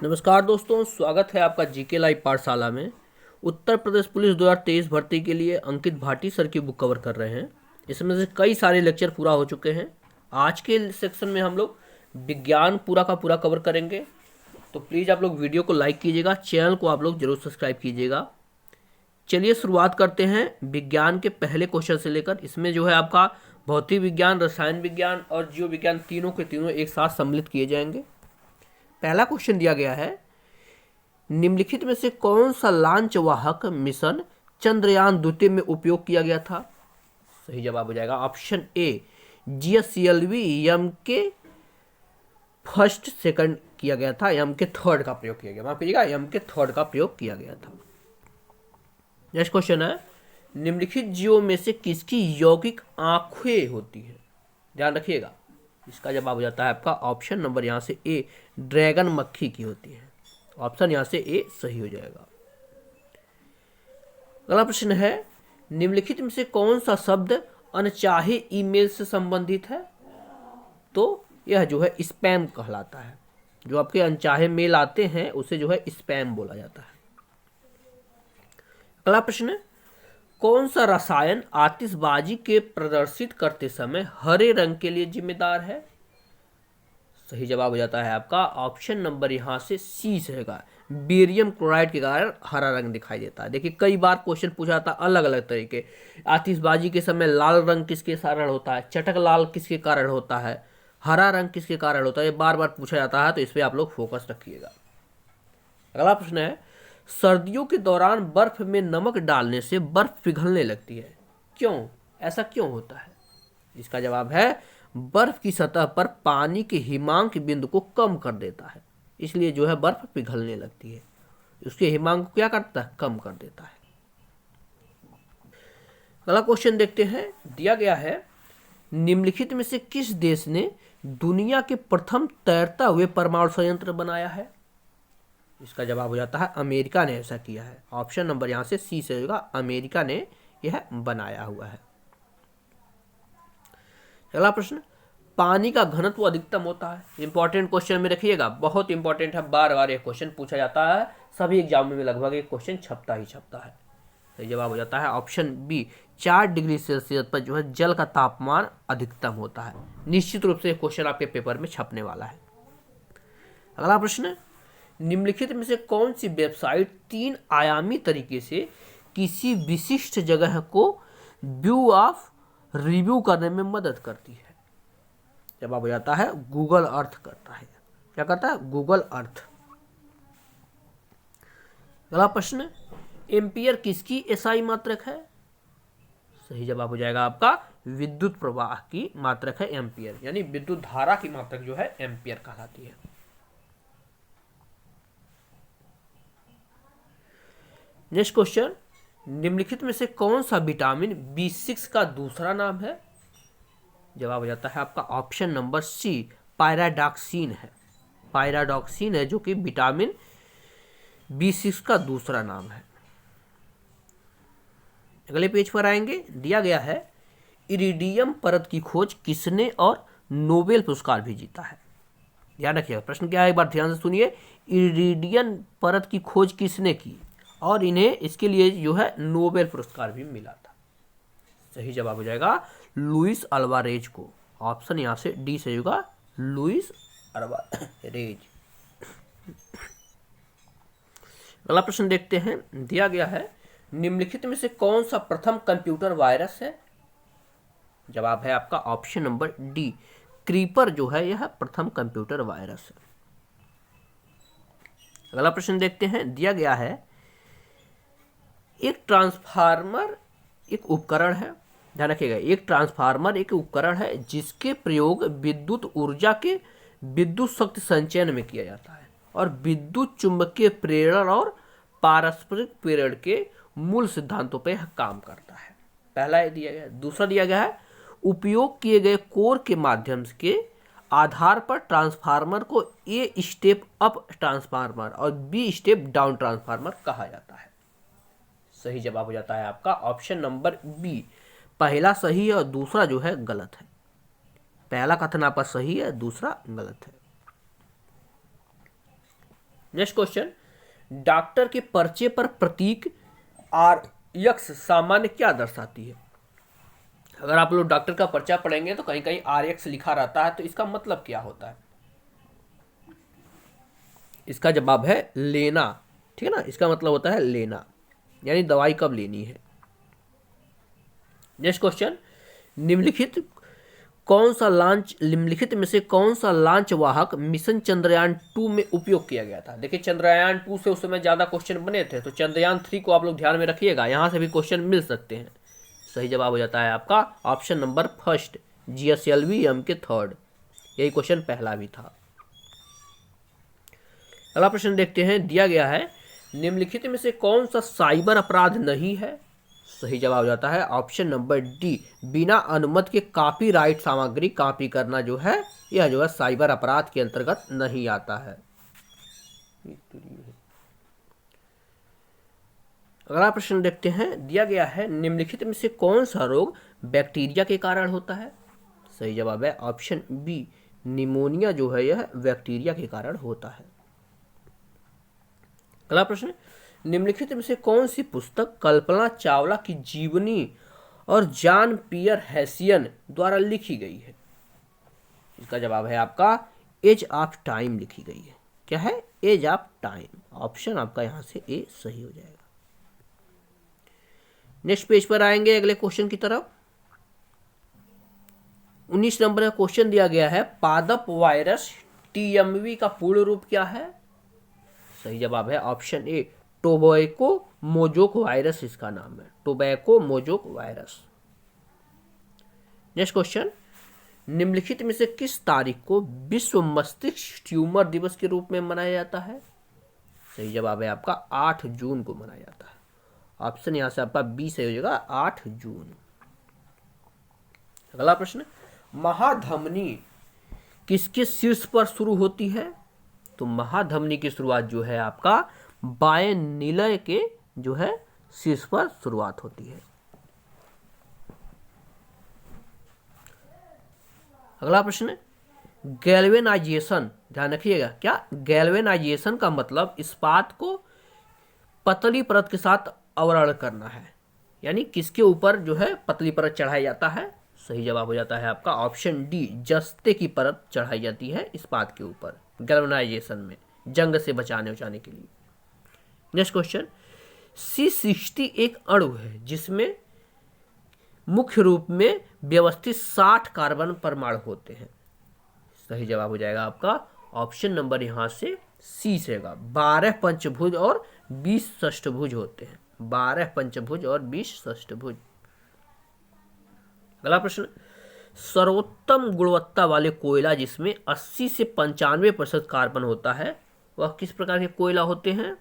नमस्कार दोस्तों, स्वागत है आपका जीके लाइव पाठशाला में। उत्तर प्रदेश पुलिस 2023 भर्ती के लिए अंकित भाटी सर की बुक कवर कर रहे हैं। इसमें से कई सारे लेक्चर पूरा हो चुके हैं। आज के सेक्शन में हम लोग विज्ञान पूरा का पूरा कवर करेंगे। तो प्लीज़ आप लोग वीडियो को लाइक कीजिएगा, चैनल को आप लोग जरूर सब्सक्राइब कीजिएगा। चलिए शुरुआत करते हैं विज्ञान के पहले क्वेश्चन से लेकर। इसमें जो है आपका भौतिक विज्ञान, रसायन विज्ञान और जीव विज्ञान तीनों के तीनों एक साथ सम्मिलित किए जाएंगे। पहला क्वेश्चन दिया गया है, निम्नलिखित में से कौन सा लांच वाहक मिशन चंद्रयान द्वितीय में उपयोग किया गया था? सही जवाब हो जाएगा ऑप्शन ए, GSLV एम के फर्स्ट सेकंड किया गया था, एम के थर्ड का प्रयोग किया गया, माफ कीजिएगा, एम के थर्ड का प्रयोग किया गया था। नेक्स्ट क्वेश्चन है, निम्नलिखित जीवों में से किसकी यौगिक आंखें होती है? ध्यान रखिएगा, इसका जवाब हो जाता है आपका ऑप्शन नंबर यहाँ से ए, ड्रैगन मक्खी की होती है। ऑप्शन यहाँ से ए सही हो जाएगा। अगला प्रश्न है, निम्नलिखित में से कौन सा शब्द अनचाहे ईमेल से संबंधित है? तो यह जो है स्पैम कहलाता है। जो आपके अनचाहे मेल आते हैं उसे जो है स्पैम बोला जाता है। अगला प्रश्न, कौन सा रसायन आतिशबाजी के प्रदर्शित करते समय हरे रंग के लिए जिम्मेदार है? सही जवाब हो जाता है आपका ऑप्शन नंबर यहाँ से सी रहेगा, बेरियम क्लोराइड के कारण हरा रंग दिखाई देता है। देखिए कई बार क्वेश्चन पूछा जाता है अलग अलग तरीके। आतिशबाजी के समय लाल रंग किसके कारण होता है, चटक लाल किसके कारण होता है, हरा रंग किसके कारण होता है, ये बार बार पूछा जाता है, तो इस पर आप लोग फोकस रखिएगा। अगला प्रश्न है, सर्दियों के दौरान बर्फ में नमक डालने से बर्फ पिघलने लगती है, क्यों? ऐसा क्यों होता है? इसका जवाब है, बर्फ की सतह पर पानी के हिमांक बिंदु को कम कर देता है, इसलिए जो है बर्फ पिघलने लगती है। उसके हिमांक को क्या करता है? कम कर देता है। अगला क्वेश्चन देखते हैं, दिया गया है, निम्नलिखित में से किस देश ने दुनिया के प्रथम तैरता हुए परमाणु संयंत्र बनाया है? इसका जवाब हो जाता है अमेरिका ने ऐसा किया है। ऑप्शन नंबर यहां से सी से होगा, अमेरिका ने यह बनाया हुआ है। अगला प्रश्न, पानी का घनत्व अधिकतम होता है? इंपॉर्टेंट क्वेश्चन में रखिएगा, बहुत इंपॉर्टेंट है, बार बार ये क्वेश्चन पूछा जाता है, सभी एग्जाम में लगभग एक क्वेश्चन छपता ही छपता है। तो जवाब हो जाता है ऑप्शन बी, 4 डिग्री सेल्सियस पर जो है जल का तापमान अधिकतम होता है। निश्चित रूप से क्वेश्चन आपके पेपर में छपने वाला है। अगला प्रश्न, निम्नलिखित में से कौन सी वेबसाइट 3 आयामी तरीके से किसी विशिष्ट जगह को व्यू ऑफ रिव्यू करने में मदद करती है? जवाब हो जाता है गूगल अर्थ करता है। क्या करता है? Google Earth. अगला प्रश्न, एम्पियर किसकी एसआई मात्रक है? सही जवाब हो जाएगा आपका विद्युत प्रवाह की मात्रक है एम्पियर, यानी विद्युत धारा की मात्रक जो है एम्पियर कहलाती है। नेक्स्ट क्वेश्चन, निम्नलिखित में से कौन सा विटामिन B6 का दूसरा नाम है? जवाब हो जाता है आपका ऑप्शन नंबर सी, पायराडॉक्सिन है। पायराडॉक्सिन है जो कि विटामिन B6 का दूसरा नाम है। अगले पेज पर आएंगे, दिया गया है, इरिडियम परत की खोज किसने और नोबेल पुरस्कार भी जीता है? ध्यान रखिएगा, प्रश्न क्या है एक बार ध्यान से सुनिए। इरिडियम परत की खोज किसने की और इन्हें इसके लिए जो है नोबेल पुरस्कार भी मिला था? सही जवाब हो जाएगा लुइस अल्वारेज को। ऑप्शन यहां से डी से होगा, लुइस अल्वारेज। अगला प्रश्न देखते हैं, दिया गया है, निम्नलिखित में से कौन सा प्रथम कंप्यूटर वायरस है? जवाब है आपका ऑप्शन नंबर डी, क्रीपर जो है यह प्रथम कंप्यूटर वायरस है। अगला प्रश्न देखते हैं, दिया गया है, एक ट्रांसफार्मर एक उपकरण है। ध्यान रखिएगा, एक ट्रांसफार्मर एक उपकरण है जिसके प्रयोग विद्युत ऊर्जा के विद्युत शक्ति संचयन में किया जाता है और विद्युत चुंबकीय प्रेरण और पारस्परिक प्रेरण के मूल सिद्धांतों पर यह काम करता है। पहला ये दिया गया। दूसरा दिया गया है, उपयोग किए गए कोर के माध्यम के आधार पर ट्रांसफार्मर को ए स्टेप अप ट्रांसफार्मर और बी स्टेप डाउन ट्रांसफार्मर कहा जाता है। सही जवाब हो जाता है आपका ऑप्शन नंबर बी, पहला सही है और दूसरा जो है गलत है। पहला कथन आपका सही है, दूसरा गलत है। नेक्स्ट क्वेश्चन, डॉक्टर के पर्चे पर प्रतीक RX सामान्य क्या दर्शाती है? अगर आप लोग डॉक्टर का पर्चा पढ़ेंगे तो कहीं कहीं RX लिखा रहता है, तो इसका मतलब क्या होता है? इसका जवाब है लेना। ठीक है ना, इसका मतलब होता है लेना, यानी दवाई कब लेनी है। नेक्स्ट क्वेश्चन, निम्नलिखित में से कौन सा लॉन्च वाहक मिशन चंद्रयान 2 में उपयोग किया गया था? देखिए चंद्रयान 2 से उस समय ज्यादा क्वेश्चन बने थे, तो चंद्रयान 3 को आप लोग ध्यान में रखिएगा, यहां से भी क्वेश्चन मिल सकते हैं। सही जवाब हो जाता है आपका ऑप्शन नंबर फर्स्ट, GSLV-M के थर्ड। यही क्वेश्चन पहला भी था। अगला प्रश्न देखते हैं, दिया गया है निम्नलिखित में से कौन सा साइबर अपराध नहीं है? सही जवाब हो जाता है ऑप्शन नंबर डी, बिना अनुमति के कॉपीराइट सामग्री कॉपी करना जो है, यह जो है साइबर अपराध के अंतर्गत नहीं आता है। अगला प्रश्न देखते हैं, दिया गया है निम्नलिखित में से कौन सा रोग बैक्टीरिया के कारण होता है? सही जवाब है ऑप्शन बी, निमोनिया जो है यह बैक्टीरिया के कारण होता है। अगला प्रश्न, निम्नलिखित में से कौन सी पुस्तक कल्पना चावला की जीवनी और जॉन पियर हैसियन द्वारा लिखी गई है? इसका जवाब है आपका एज ऑफ टाइम लिखी गई है। क्या है? As of time. ऑप्शन आपका यहां से ए सही हो जाएगा। नेक्स्ट पेज पर आएंगे अगले क्वेश्चन की तरफ। 19 नंबर का क्वेश्चन दिया गया है, पादप वायरस TMV का पूर्ण रूप क्या है? सही जवाब है ऑप्शन ए, टोबैको मोजोक वायरस इसका नाम है, टोबैको मोजोक वायरस। नेक्स्ट क्वेश्चन, निम्नलिखित में से किस तारीख को विश्व मस्तिष्क ट्यूमर दिवस के रूप में मनाया जाता है? सही जवाब है आपका 8 जून को मनाया जाता है। ऑप्शन यहां से आपका बी सही हो जाएगा, 8 जून। अगला प्रश्न, महाधमनी किसके शीर्ष पर शुरू होती है? तो महाधमनी की शुरुआत जो है आपका बाएं निलय के जो है शीर्ष पर शुरुआत होती है। अगला प्रश्न, गैल्वेनाइजेशन, ध्यान रखिएगा, क्या गैल्वेनाइजेशन का मतलब इस्पात को पतली परत के साथ आवरण करना है, यानी किसके ऊपर जो है पतली परत चढ़ाया जाता है? सही जवाब हो जाता है आपका ऑप्शन डी, जस्ते की परत चढ़ाई जाती है इस्पात के ऊपर गैल्वेनाइजेशन में, जंग से बचाने के लिए। नेक्स्ट क्वेश्चन, C60 एक अणु है जिसमें मुख्य रूप में व्यवस्थित 60 कार्बन परमाणु होते हैं। सही जवाब हो जाएगा आपका ऑप्शन नंबर यहां से सी से होगा, 12 पंचभुज और 20 षष्ठभुज होते हैं, 12 पंचभुज और 20 षष्ठभुज। अगला प्रश्न, सर्वोत्तम गुणवत्ता वाले कोयला जिसमें 80 से 95% कार्बन होता है, वह किस प्रकार के कोयला होते हैं?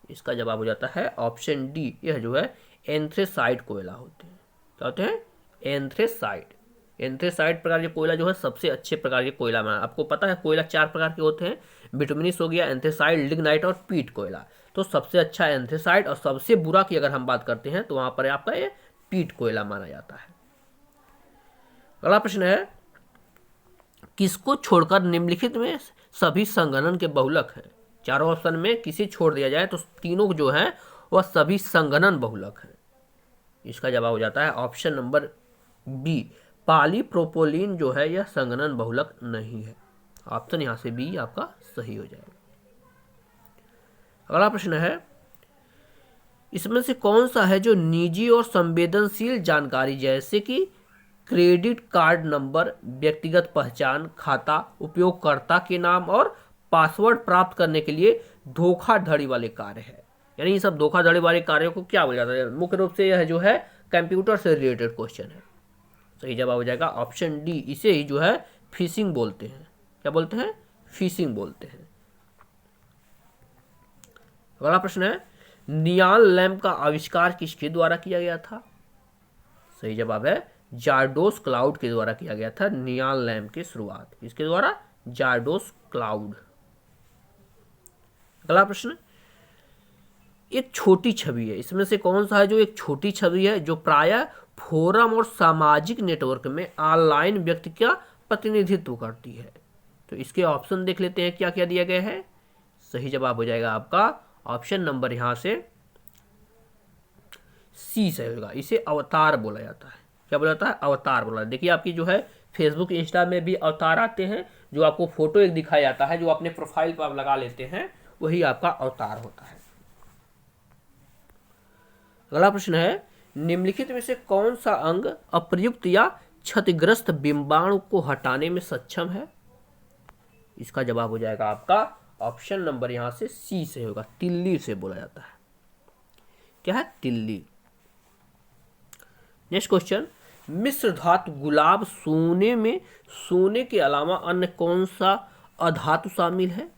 इसका जवाब हो जाता है ऑप्शन डी, यह जो है एंथ्रेसाइट कोयला होते हैं। क्या होते हैं? एंथ्रेसाइट। एंथ्रेसाइट प्रकार के कोयला जो है सबसे अच्छे प्रकार के कोयला में, आपको पता है कोयला 4 प्रकार के होते हैं, बिटुमिनस हो गया, एंथ्रेसाइट, लिग्नाइट और पीट कोयला। तो सबसे अच्छा एंथ्रेसाइट और सबसे बुरा की अगर हम बात करते हैं तो वहां पर आपका ये पीट कोयला माना जाता है। अगला प्रश्न है, किसको छोड़कर निम्नलिखित में सभी संगणन के बहुलक हैं? चारों ऑप्शन में किसी छोड़ दिया जाए तो तीनों जो है वह सभी संगणन बहुलक हैं। इसका जवाब हो जाता है ऑप्शन नंबर बी, पॉलीप्रोपोलिन जो है यह संगणन बहुलक नहीं है। ऑप्शन यहां से बी आपका सही हो जाएगा। अगला प्रश्न है, इसमें से कौन सा है जो निजी और संवेदनशील जानकारी जैसे कि क्रेडिट कार्ड नंबर, व्यक्तिगत पहचान, खाता, उपयोगकर्ता के नाम और पासवर्ड प्राप्त करने के लिए धोखाधड़ी वाले कार्य है? यानी ये सब धोखाधड़ी वाले कार्यों को क्या बोला जाता है? मुख्य रूप से यह जो है कंप्यूटर से रिलेटेड क्वेश्चन है। सही जवाब हो जाएगा ऑप्शन डी, इसे ही जो है फिशिंग बोलते हैं। क्या बोलते हैं? फिशिंग बोलते हैं। अगला प्रश्न है, नियान लैम्प का आविष्कार किसके द्वारा किया गया था? सही जवाब है जार्डोस क्लाउड के द्वारा किया गया था। नियान लैम्प की शुरुआत किसके द्वारा? जार्डोस क्लाउड। अगला प्रश्न, एक छोटी छवि है, इसमें से कौन सा है जो एक छोटी छवि है जो प्रायः फोरम और सामाजिक नेटवर्क में ऑनलाइन व्यक्ति का प्रतिनिधित्व करती है? तो इसके ऑप्शन देख लेते हैं क्या क्या दिया गया है। सही जवाब हो जाएगा आपका ऑप्शन नंबर यहाँ से सी सही होगा। इसे अवतार बोला जाता है। क्या बोला जाता है? अवतार बोला। देखिए आपकी जो है फेसबुक इंस्टा में भी अवतार आते हैं, जो आपको फोटो एक दिखाया जाता है, जो अपने प्रोफाइल पर आप लगा लेते हैं, वही आपका अवतार होता है। अगला प्रश्न है, निम्नलिखित में से कौन सा अंग अप्रयुक्त या क्षतिग्रस्त बिंबाणु को हटाने में सक्षम है? इसका जवाब हो जाएगा आपका ऑप्शन नंबर यहां से सी से होगा। तिल्ली से बोला जाता है। क्या है? तिल्ली। नेक्स्ट क्वेश्चन, मिश्र धातु गुलाब सोने में सोने के अलावा अन्य कौन सा अधातु शामिल है?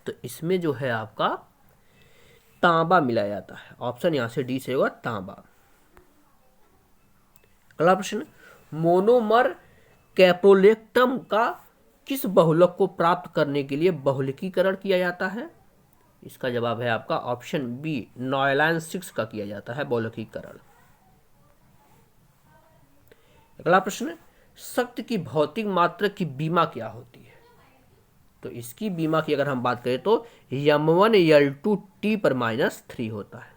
तो इसमें जो है आपका तांबा मिलाया जाता है। ऑप्शन यहां से डी से होगा, तांबा। अगला प्रश्न, मोनोमर कैप्रोलेक्टम का किस बहुलक को प्राप्त करने के लिए बहुलकीकरण किया जाता है? इसका जवाब है आपका ऑप्शन बी, नॉयलैन 6 का किया जाता है बहुलकीकरण। अगला प्रश्न, शक्ति की भौतिक मात्रा की बीमा क्या होती है? तो इसकी बीमा की अगर हम बात करें तो m1 L2 T पर -3 होता है।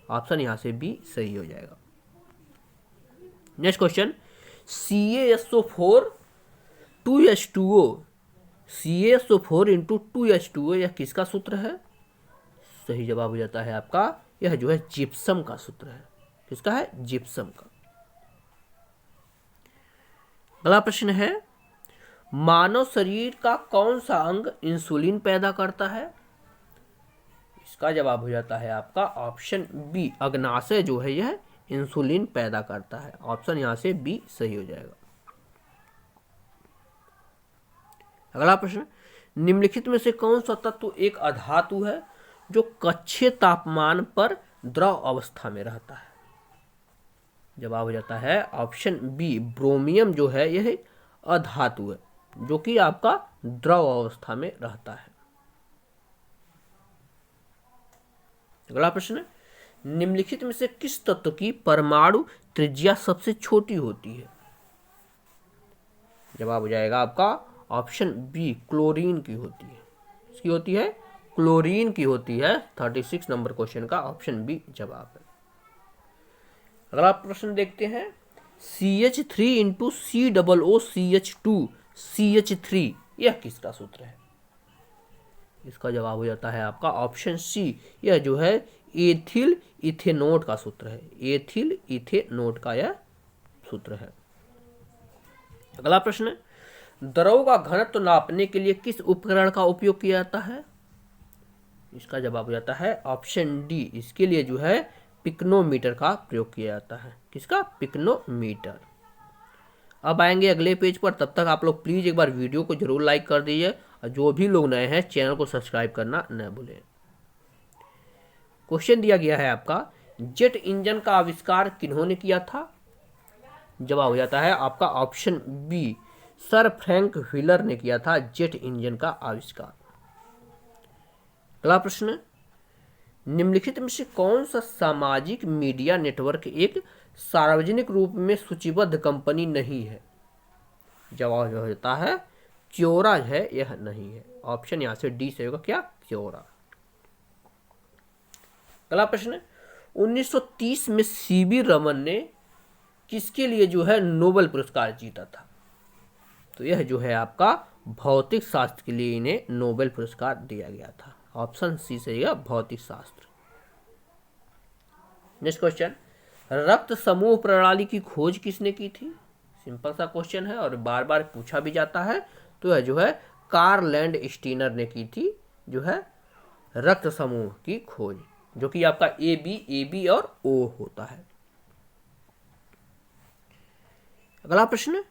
ऑप्शन यहां से बी सही हो जाएगा। Next question, CaSO4 2H2O, CaSO4 into 2H2O यह किसका सूत्र है? सही जवाब हो जाता है आपका, यह जो है जिप्सम का सूत्र है। किसका है? जिप्सम का। अगला प्रश्न है, मानव शरीर का कौन सा अंग इंसुलिन पैदा करता है? इसका जवाब हो जाता है आपका ऑप्शन बी, अग्नाशय जो है यह इंसुलिन पैदा करता है। ऑप्शन यहां से बी सही हो जाएगा। अगला प्रश्न, निम्नलिखित में से कौन सा तत्व एक अधातु है जो कक्षीय तापमान पर द्रव अवस्था में रहता है? जवाब हो जाता है ऑप्शन बी, ब्रोमियम जो है यह अधातु है जो कि आपका द्रव अवस्था में रहता है। अगला प्रश्न, निम्नलिखित में से किस तत्व की परमाणु त्रिज्या सबसे छोटी होती है? जवाब हो जाएगा आपका ऑप्शन बी, क्लोरीन की होती है। इसकी होती है क्लोरीन की होती है। 36 नंबर क्वेश्चन का ऑप्शन बी जवाब है। अगला प्रश्न देखते हैं, CH3 इंटू COOCH2 CH3 यह किसका सूत्र है? इसका जवाब हो जाता है आपका ऑप्शन सी, यह जो है एथिल इथेनोट का सूत्र है। एथिल इथेनोट का यह सूत्र है। अगला प्रश्न, द्रव का घनत्व नापने के लिए किस उपकरण का उपयोग किया जाता है? इसका जवाब हो जाता है ऑप्शन डी, इसके लिए जो है पिक्नोमीटर का प्रयोग किया जाता है। किसका? पिक्नोमीटर। अब आएंगे अगले पेज पर, तब तक आप लोग प्लीज एक बार वीडियो को जरूर लाइक कर दीजिए और जो भी लोग नए हैं चैनल को सब्सक्राइब करना न भूलें। क्वेश्चन दिया गया है आपका, जेट इंजन का आविष्कार किन्होंने किया था? जवाब हो जाता है आपका option B, sir Frank Wheeler ने किया था जेट इंजन का आविष्कार। अगला प्रश्न, निम्नलिखित में से कौन सा सामाजिक मीडिया नेटवर्क एक सार्वजनिक रूप में सूचीबद्ध कंपनी नहीं है? जवाब हो जाता है क्योरा है, यह नहीं है। ऑप्शन यहां से डी से होगा, क्या? क्योरा। अगला प्रश्न, 1930 में CB रमन ने किसके लिए जो है नोबेल पुरस्कार जीता था? तो यह जो है आपका भौतिक शास्त्र के लिए इन्हें नोबेल पुरस्कार दिया गया था। ऑप्शन सी से यह भौतिक शास्त्र। नेक्स्ट क्वेश्चन, रक्त समूह प्रणाली की खोज किसने की थी? सिंपल सा क्वेश्चन है और बार बार पूछा भी जाता है। तो यह जो है कार्ल लैंडस्टीनर ने की थी जो है रक्त समूह की खोज, जो कि आपका AB और O होता है। अगला प्रश्न,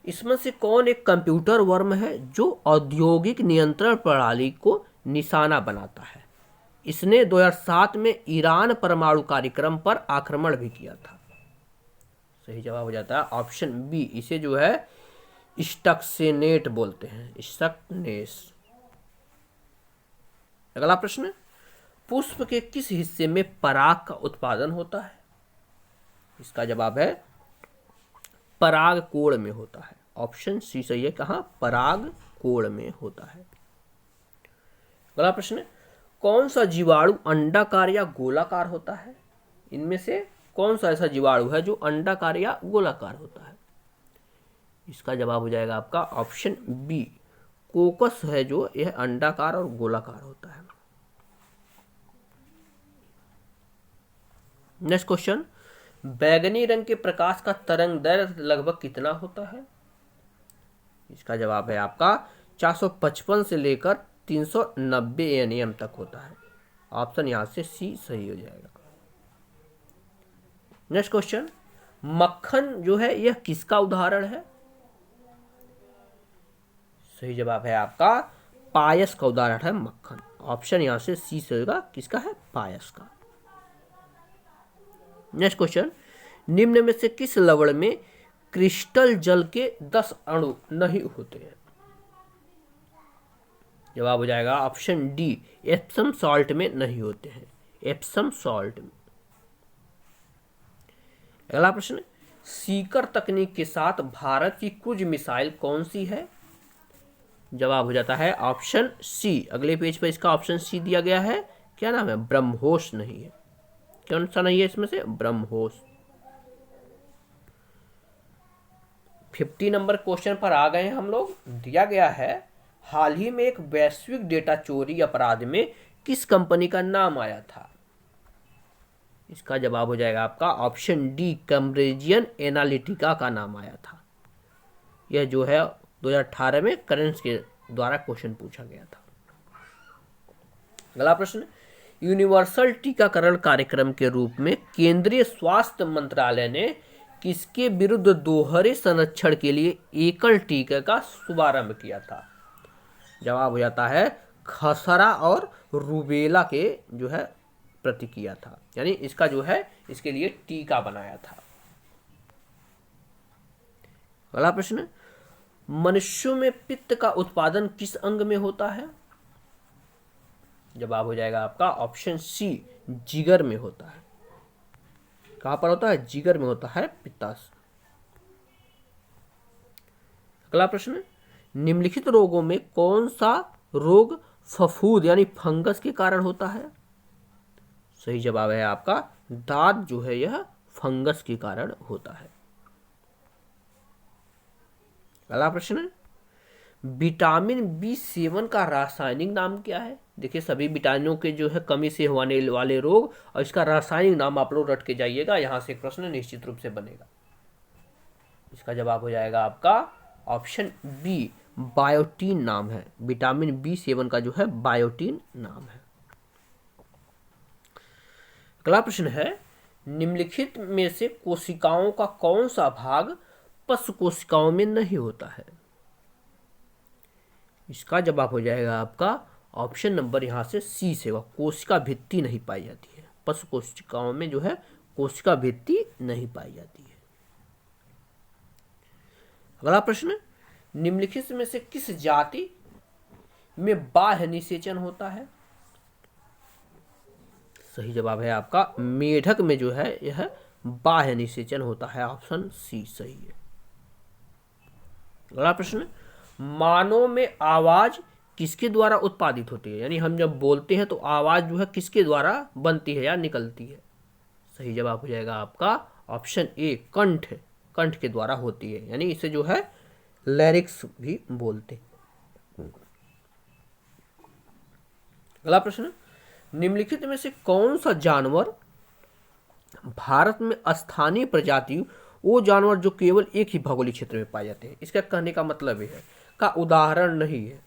इसमें से कौन एक कंप्यूटर वर्म है जो औद्योगिक नियंत्रण प्रणाली को निशाना बनाता है? इसने 2007 में ईरान परमाणु कार्यक्रम पर आक्रमण भी किया था। सही जवाब हो जाता है ऑप्शन बी, इसे जो है स्टक्सेनेट बोलते हैं, स्टक्नेस। अगला प्रश्न, पुष्प के किस हिस्से में पराग का उत्पादन होता है? इसका जवाब है पराग कोण में होता है। ऑप्शन सी सही है, कहां? पराग कोण में होता है। अगला प्रश्न, कौन सा जीवाणु अंडाकार या गोलाकार होता है? इनमें से कौन सा ऐसा जीवाणु है जो अंडाकार या गोलाकार होता है? इसका जवाब हो जाएगा आपका ऑप्शन बी, कोकस है जो यह अंडाकार और गोलाकार होता है। नेक्स्ट क्वेश्चन, बैगनी रंग के प्रकाश का तरंग दैर्घ्य लगभग कितना होता है? इसका जवाब है आपका 455 से लेकर 390 nm तक होता है। ऑप्शन यहां से सी सही हो जाएगा। नेक्स्ट क्वेश्चन, मक्खन जो है यह किसका उदाहरण है? सही जवाब है आपका पायस का उदाहरण है मक्खन। ऑप्शन यहां से सी से होगा, किसका है? पायस का। नेक्स्ट क्वेश्चन, निम्न में से किस लवण में क्रिस्टल जल के 10 अणु नहीं होते हैं? जवाब हो जाएगा ऑप्शन डी, एप्सम सॉल्ट में नहीं होते हैं, एप्सम सॉल्ट में। अगला प्रश्न, सीकर तकनीक के साथ भारत की क्रूज मिसाइल कौन सी है? जवाब हो जाता है ऑप्शन सी। अगले पेज पर इसका ऑप्शन सी दिया गया है, क्या नाम है? ब्रह्मोस नहीं है। कौन सा नहीं है इसमें से? ब्रह्मोस। 50 नंबर क्वेश्चन पर आ गए हैं हम लोग। दिया गया है, हाल ही में एक वैश्विक डेटा चोरी अपराध में किस कंपनी का नाम आया था? इसका जवाब हो जाएगा आपका ऑप्शन डी, कैम्ब्रिजियन एनालिटिका का नाम आया था। यह जो है 2018 में करेंस के द्वारा क्वेश्चन पूछा गया था। अगला प्रश्न, यूनिवर्सल टीकाकरण कार्यक्रम के रूप में केंद्रीय स्वास्थ्य मंत्रालय ने किसके विरुद्ध दोहरे संरक्षण के लिए एकल टीके का शुभारंभ किया था? जवाब हो जाता है खसरा और रूबेला के जो है प्रति किया था, यानी इसका जो है इसके लिए टीका बनाया था। अगला प्रश्न, मनुष्यों में पित्त का उत्पादन किस अंग में होता है? जवाब हो जाएगा आपका ऑप्शन सी, जिगर में होता है। कहां पर होता है? जिगर में होता है पित्ताशय। अगला प्रश्न, निम्नलिखित रोगों में कौन सा रोग फफूंद यानी फंगस के कारण होता है? सही जवाब है आपका दांत जो है यह फंगस के कारण होता है। अगला प्रश्न, विटामिन B7 का रासायनिक नाम क्या है? देखिए सभी विटामिनों के जो है कमी से होने वाले रोग और इसका रासायनिक नाम आप लोग रट के जाइएगा, यहां से एक प्रश्न निश्चित रूप से बनेगा। इसका जवाब हो जाएगा आपका ऑप्शन बी, बायोटीन नाम है। विटामिन B7 का जो है बायोटीन नाम है। अगला प्रश्न है, निम्नलिखित में से कोशिकाओं का कौन सा भाग पशु कोशिकाओं में नहीं होता है? इसका जवाब हो जाएगा आपका ऑप्शन नंबर यहां से सी से होगा, कोशिका भित्ति नहीं पाई जाती है। पशु कोशिकाओं में जो है कोशिका भित्ति नहीं पाई जाती है। अगला प्रश्न, निम्नलिखित में से किस जाति में बाह्य निषेचन होता है? सही जवाब है आपका मेढक में जो है यह बाह्य निषेचन होता है। ऑप्शन सी सही है। अगला प्रश्न, मानव में आवाज किसके द्वारा उत्पादित होती है? यानी हम जब बोलते हैं तो आवाज जो है किसके द्वारा बनती है या निकलती है? सही जवाब हो जाएगा आपका ऑप्शन ए, कंठ। कंठ के द्वारा होती है, यानी इसे जो है लैरिक्स भी बोलते। अगला प्रश्न, निम्नलिखित में से कौन सा जानवर भारत में स्थानीय प्रजाति वो जानवर जो केवल एक ही भौगोलिक क्षेत्र में पाए जाते हैं? इसका कहने का मतलब है का उदाहरण नहीं है।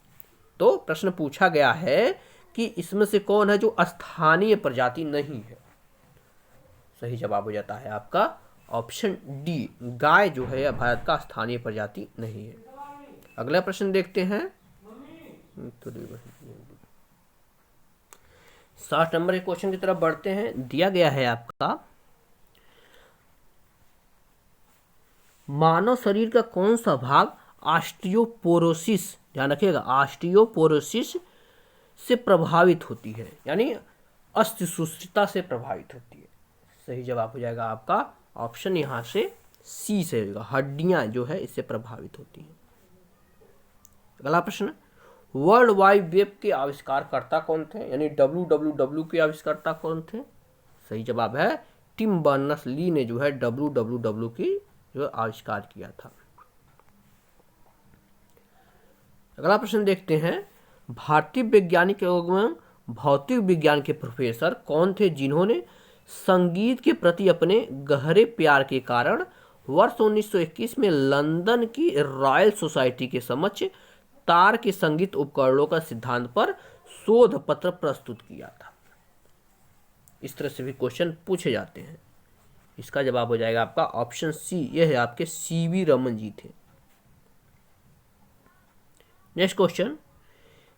तो प्रश्न पूछा गया है कि इसमें से कौन है जो स्थानीय प्रजाति नहीं है? सही जवाब हो जाता है आपका ऑप्शन डी, गाय जो है यह भारत का स्थानीय प्रजाति नहीं है। अगला प्रश्न देखते हैं। 60 नंबर के क्वेश्चन की तरफ बढ़ते हैं। दिया गया है आपका, मानव शरीर का कौन सा भाग ऑस्टियोपोरोसिस, ध्यान रखिएगा, ऑस्टियोपोरोसिस से प्रभावित होती है, यानी अस्थिसूत्रता से प्रभावित होती है? सही जवाब हो जाएगा आपका ऑप्शन यहां से सी से होगा, हड्डियां जो है इससे प्रभावित होती हैं। अगला प्रश्न, वर्ल्ड वाइड वेब के आविष्कारकर्ता कौन थे, यानी WWW के आविष्कर्ता कौन थे? सही जवाब है टिम बर्नर्स ली ने जो है WWW की जो आविष्कार किया था। अगला प्रश्न देखते हैं, भारतीय वैज्ञानिक एवं भौतिक विज्ञान के प्रोफेसर कौन थे जिन्होंने संगीत के प्रति अपने गहरे प्यार के कारण वर्ष 1921 में लंदन की रॉयल सोसाइटी के समक्ष तार के संगीत उपकरणों का सिद्धांत पर शोध पत्र प्रस्तुत किया था? इस तरह से भी क्वेश्चन पूछे जाते हैं। इसका जवाब हो जाएगा आपका ऑप्शन सी, यह है आपके CV रमन जी थे। नेक्स्ट क्वेश्चन,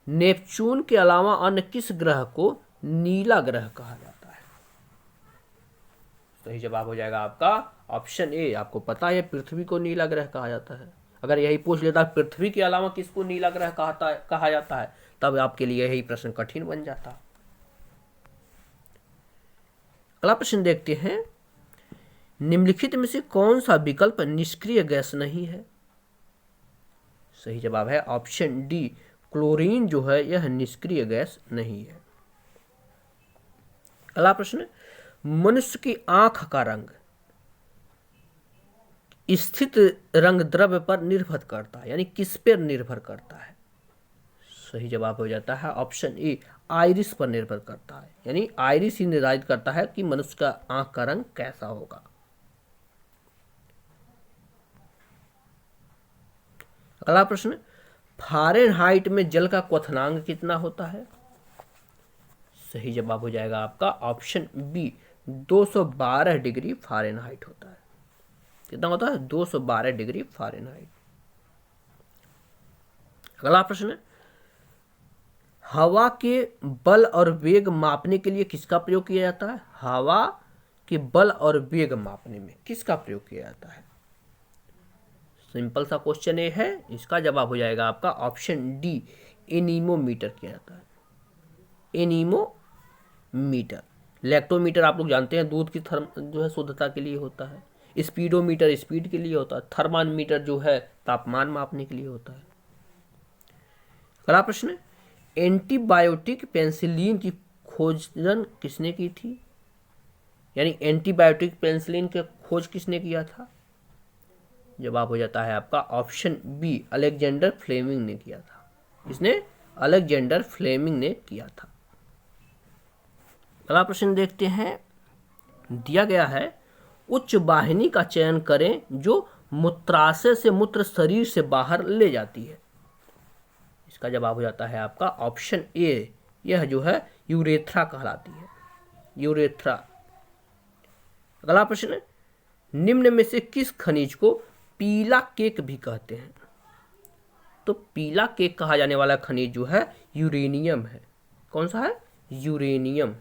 नेपच्यून के अलावा अन्य किस ग्रह को नीला ग्रह कहा जाता है? सही जवाब हो जाएगा आपका ऑप्शन ए। आपको पता है पृथ्वी को नीला ग्रह कहा जाता है। अगर यही पूछ लेता पृथ्वी के अलावा किसको नीला ग्रह कहा जाता है, तब आपके लिए यही प्रश्न कठिन बन जाता। अगला प्रश्न देखते हैं, निम्नलिखित में से कौन सा विकल्प निष्क्रिय गैस नहीं है? सही जवाब है ऑप्शन डी, क्लोरीन जो है यह निष्क्रिय गैस नहीं है। अगला प्रश्न, मनुष्य की आंख का रंग स्थित रंग द्रव्य पर निर्भर करता है, यानी किस पर निर्भर करता है? सही जवाब हो जाता है ऑप्शन ए, आइरिस पर निर्भर करता है, यानी आइरिस ही निर्धारित करता है कि मनुष्य का आंख का रंग कैसा होगा। अगला प्रश्न, फारेनहाइट में जल का क्वथनांक कितना होता है? सही जवाब हो जाएगा आपका ऑप्शन बी, 212 डिग्री फारेनहाइट होता है। कितना होता है? 212 डिग्री फारेनहाइट। अगला प्रश्न, हवा के बल और वेग मापने के लिए किसका प्रयोग किया जाता है? हवा के बल और वेग मापने में किसका प्रयोग किया जाता है? सिंपल सा क्वेश्चन ये है, इसका जवाब हो जाएगा आपका ऑप्शन डी, एनीमोमीटर किया जाता है। एनीमोमीटर। लैक्टोमीटर आप लोग जानते हैं दूध की जो है शुद्धता के लिए होता है। स्पीडोमीटर स्पीड के लिए होता है। थर्मामीटर जो है तापमान मापने के लिए होता है। अगला प्रश्न, एंटीबायोटिक पेनिसिलिन की खोजन किसने की थी? यानी एंटीबायोटिक पेनिसिलिन की खोज किसने किया था? जवाब हो जाता है आपका ऑप्शन बी, अलेक्जेंडर फ्लेमिंग ने किया था। किसने? अलेक्जेंडर फ्लेमिंग ने किया था। अगला प्रश्न देखते हैं, दिया गया है, उच्च वाहिनी का चयन करें जो मूत्राशय से मूत्र शरीर से बाहर ले जाती है। इसका जवाब हो जाता है आपका ऑप्शन ए, यह जो है यूरेथ्रा कहलाती है, यूरेथ्रा। अगला प्रश्न, निम्न में से किस खनिज को पीला केक भी कहते हैं? तो पीला केक कहा जाने वाला खनिज जो है यूरेनियम है। कौन सा है? यूरेनियम।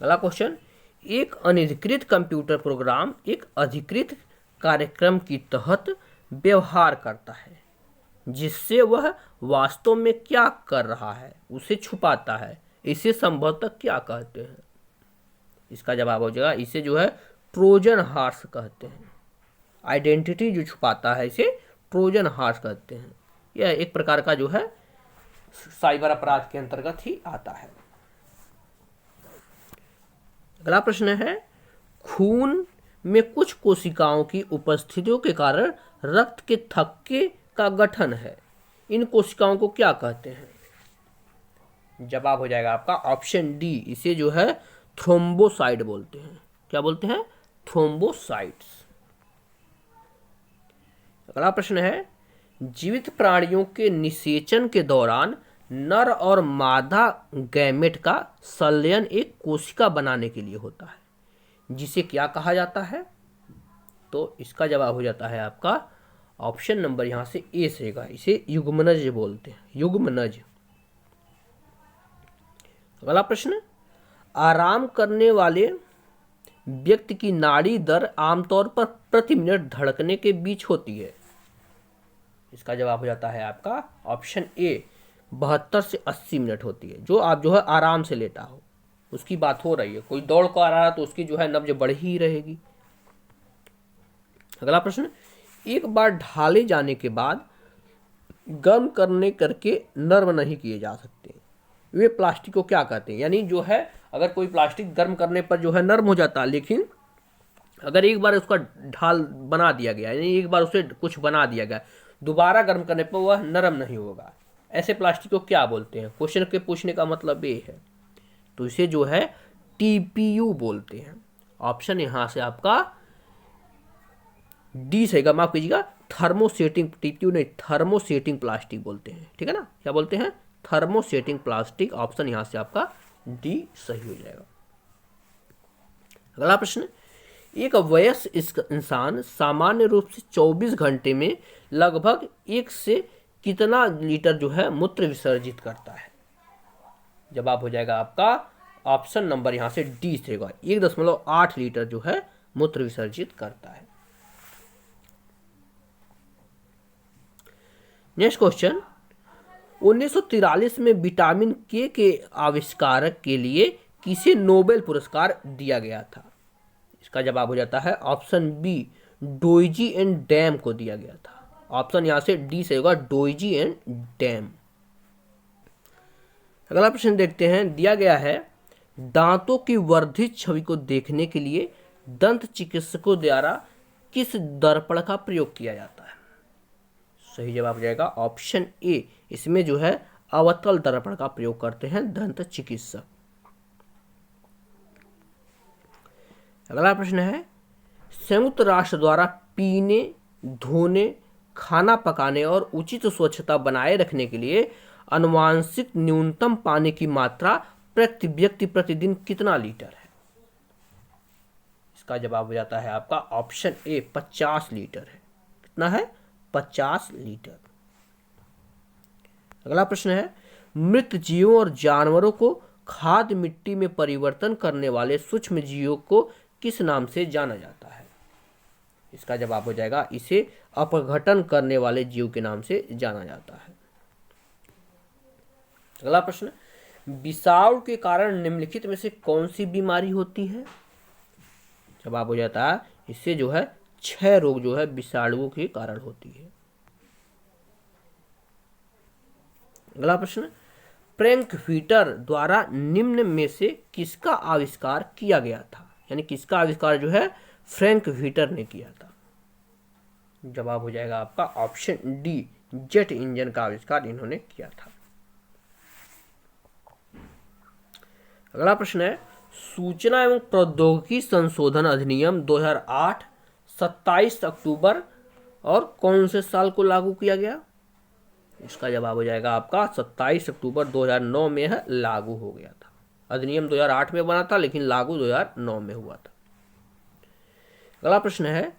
अगला क्वेश्चन, एक अनधिकृत कंप्यूटर प्रोग्राम एक अधिकृत कार्यक्रम की तहत व्यवहार करता है जिससे वह वास्तव में क्या कर रहा है उसे छुपाता है। इसे संभवतः क्या कहते हैं? इसका जवाब हो जाएगा, इसे जो है ट्रोजन हॉर्स कहते हैं। आइडेंटिटी जो छुपाता है इसे ट्रोजन हॉर्स कहते हैं। यह एक प्रकार का जो है साइबर अपराध के अंतर्गत ही आता है। अगला प्रश्न है, खून में कुछ कोशिकाओं की उपस्थितियों के कारण रक्त के थक्के का गठन है। इन कोशिकाओं को क्या कहते हैं? जवाब हो जाएगा आपका ऑप्शन डी, इसे जो है थ्रोम्बोसाइट बोलते हैं। क्या बोलते हैं? थ्रोम्बोसाइट्स। अगला प्रश्न है, जीवित प्राणियों के निषेचन के दौरान नर और मादा गैमेट का संलयन एक कोशिका बनाने के लिए होता है जिसे क्या कहा जाता है? तो इसका जवाब हो जाता है आपका ऑप्शन नंबर यहां से ए सेगा, इसे युग्मनज बोलते हैं, युग्मनज। अगला प्रश्न, आराम करने वाले व्यक्ति की नाड़ी दर आमतौर पर प्रति मिनट धड़कने के बीच होती है। इसका जवाब हो जाता है आपका ऑप्शन ए, 72 से 80 मिनट होती है। जो आप जो है आराम से लेटा हो उसकी बात हो रही है। कोई दौड़ कर आ रहा है तो उसकी जो है नब्ज बढ़ ही रहेगी। अगला प्रश्न, एक बार ढाले जाने के बाद गर्म करने करके नर्म नहीं किए जा सकते। वे प्लास्टिक को क्या कहते हैं? यानी जो है अगर कोई प्लास्टिक गर्म करने पर जो है नर्म हो जाता है, लेकिन अगर एक बार उसका ढाल बना दिया गया, यानी एक बार उसे कुछ बना दिया गया, दोबारा गर्म करने पर वह नरम नहीं होगा, ऐसे प्लास्टिक को क्या बोलते हैं? क्वेश्चन के पूछने का मतलब ये है। तो इसे जो है टीपीयू बोलते हैं। ऑप्शन यहां से आपका डी सही का, माफ कीजिएगा, थर्मोसेटिंग, टीपीयू नहीं, थर्मोसेटिंग प्लास्टिक बोलते हैं, ठीक है ना? क्या बोलते हैं? Thermosetting plastic. ऑप्शन यहां से आपका डी सही हो जाएगा। अगला प्रश्न, एक वयस्क इंसान सामान्य रूप से 24 घंटे में लगभग 1 से कितना लीटर जो है मूत्र विसर्जित करता है? जवाब हो जाएगा आपका ऑप्शन नंबर यहां से डी से होगा, 1.8 लीटर जो है मूत्र विसर्जित करता है। नेक्स्ट क्वेश्चन, 1943 में विटामिन के आविष्कारक के लिए किसे नोबेल पुरस्कार दिया गया था? इसका जवाब हो जाता है ऑप्शन बी, डोइजी एंड डैम को दिया गया था। ऑप्शन यहां से डी से होगा, डोइजी एंड डैम। अगला प्रश्न देखते हैं, दिया गया है दांतों की वर्धित छवि को देखने के लिए दंत चिकित्सकों द्वारा किस दर्पण का प्रयोग किया जाता है? सही जवाब हो जाएगा ऑप्शन ए, इसमें जो है अवतल दर्पण का प्रयोग करते हैं दंत चिकित्सक। अगला प्रश्न है, संयुक्त राष्ट्र द्वारा पीने, धोने, खाना पकाने और उचित स्वच्छता बनाए रखने के लिए अनुवांशिक न्यूनतम पानी की मात्रा प्रति व्यक्ति प्रतिदिन कितना लीटर है? इसका जवाब हो जाता है आपका ऑप्शन ए, 50 लीटर है। कितना है? 50 लीटर। अगला प्रश्न है, मृत जीवों और जानवरों को खाद्य मिट्टी में परिवर्तन करने वाले सूक्ष्म जीवों को किस नाम से जाना जाता है? इसका जवाब हो जाएगा, इसे अपघटन करने वाले जीव के नाम से जाना जाता है। अगला प्रश्न, विषाणु के कारण निम्नलिखित में से कौन सी बीमारी होती है? जवाब हो जाता है, इससे जो है क्षय रोग जो है विषाणुओं के कारण होती है। अगला प्रश्न, फ्रैंक व्हिटर द्वारा निम्न में से किसका आविष्कार किया गया था? यानी किसका आविष्कार जो है फ्रैंक व्हिटर ने किया था? जवाब हो जाएगा आपका ऑप्शन डी, जेट इंजन का आविष्कार इन्होंने किया था। अगला प्रश्न है, सूचना एवं प्रौद्योगिकी संशोधन अधिनियम 2008 27 अक्टूबर और कौन से साल को लागू किया गया? इसका जवाब हो जाएगा आपका 27 अक्टूबर 2009 में है लागू हो गया था। अधिनियम 2008 में बना था लेकिन लागू 2009 में हुआ था। अगला प्रश्न है,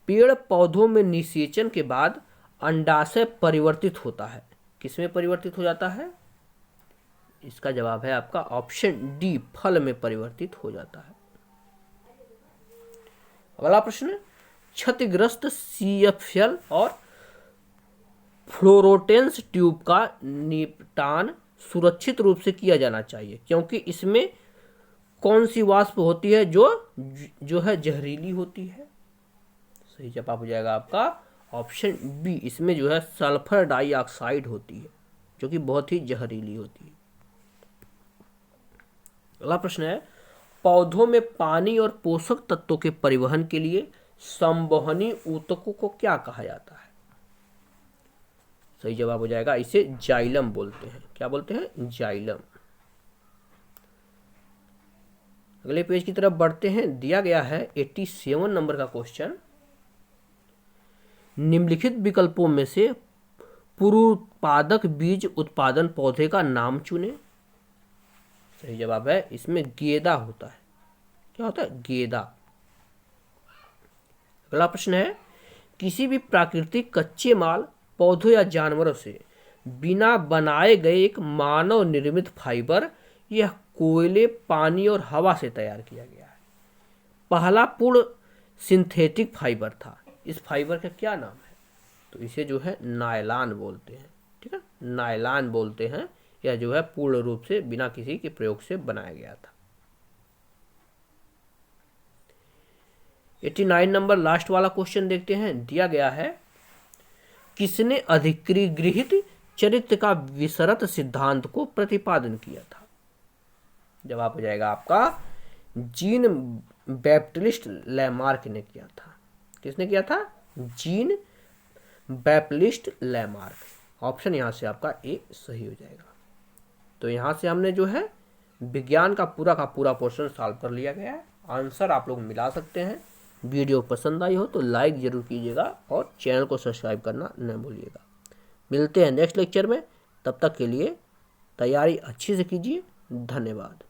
पेड़ पौधों में निषेचन के बाद अंडाशय परिवर्तित होता है, किसमें परिवर्तित हो जाता है? इसका जवाब है आपका ऑप्शन डी, फल में परिवर्तित हो जाता है। अगला प्रश्न, क्षतिग्रस्त सीएफएल और फ्लोरोटेंस ट्यूब का निपटान सुरक्षित रूप से किया जाना चाहिए क्योंकि इसमें कौन सी वाष्प होती है जो है जहरीली होती है? सही जवाब हो जाएगा आपका ऑप्शन बी, इसमें जो है सल्फर डाइऑक्साइड होती है जो कि बहुत ही जहरीली होती है। अगला प्रश्न है, पौधों में पानी और पोषक तत्वों के परिवहन के लिए संवहनी ऊतकों को क्या कहा जाता है? सही जवाब हो जाएगा, इसे जाइलम बोलते हैं। क्या बोलते हैं? जाइलम। अगले पेज की तरफ बढ़ते हैं, दिया गया है 87 नंबर का क्वेश्चन, निम्नलिखित विकल्पों में से पूर्वोत्पादक बीज उत्पादन पौधे का नाम चुने। सही जवाब है, इसमें गेंदा होता है। क्या होता है? गेंदा। अगला प्रश्न है, किसी भी प्राकृतिक कच्चे माल, पौधों या जानवरों से बिना बनाए गए एक मानव निर्मित फाइबर यह कोयले, पानी और हवा से तैयार किया गया है। पहला पूर्ण सिंथेटिक फाइबर था। इस फाइबर का क्या नाम है? तो इसे जो है नायलॉन बोलते हैं। ठीक है, नायलॉन बोलते हैं। यह जो है पूर्ण रूप से बिना किसी के प्रयोग से बनाया गया था। 89 नंबर लास्ट वाला क्वेश्चन देखते हैं, दिया गया है किसने अधिकृत चरित्र का विसरत सिद्धांत को प्रतिपादन किया था? जवाब हो जाएगा आपका जीन बैप्टिस्ट लैमार्क ने किया था। किसने किया था? Jean Baptiste Lamarck. ऑप्शन यहाँ से आपका ए सही हो जाएगा। तो यहाँ से हमने जो है विज्ञान का पूरा पोर्शन सॉल्व कर लिया गया है। आंसर आप लोग मिला सकते हैं। वीडियो पसंद आई हो तो लाइक ज़रूर कीजिएगा और चैनल को सब्सक्राइब करना न भूलिएगा। मिलते हैं नेक्स्ट लेक्चर में, तब तक के लिए तैयारी अच्छी से कीजिए। धन्यवाद।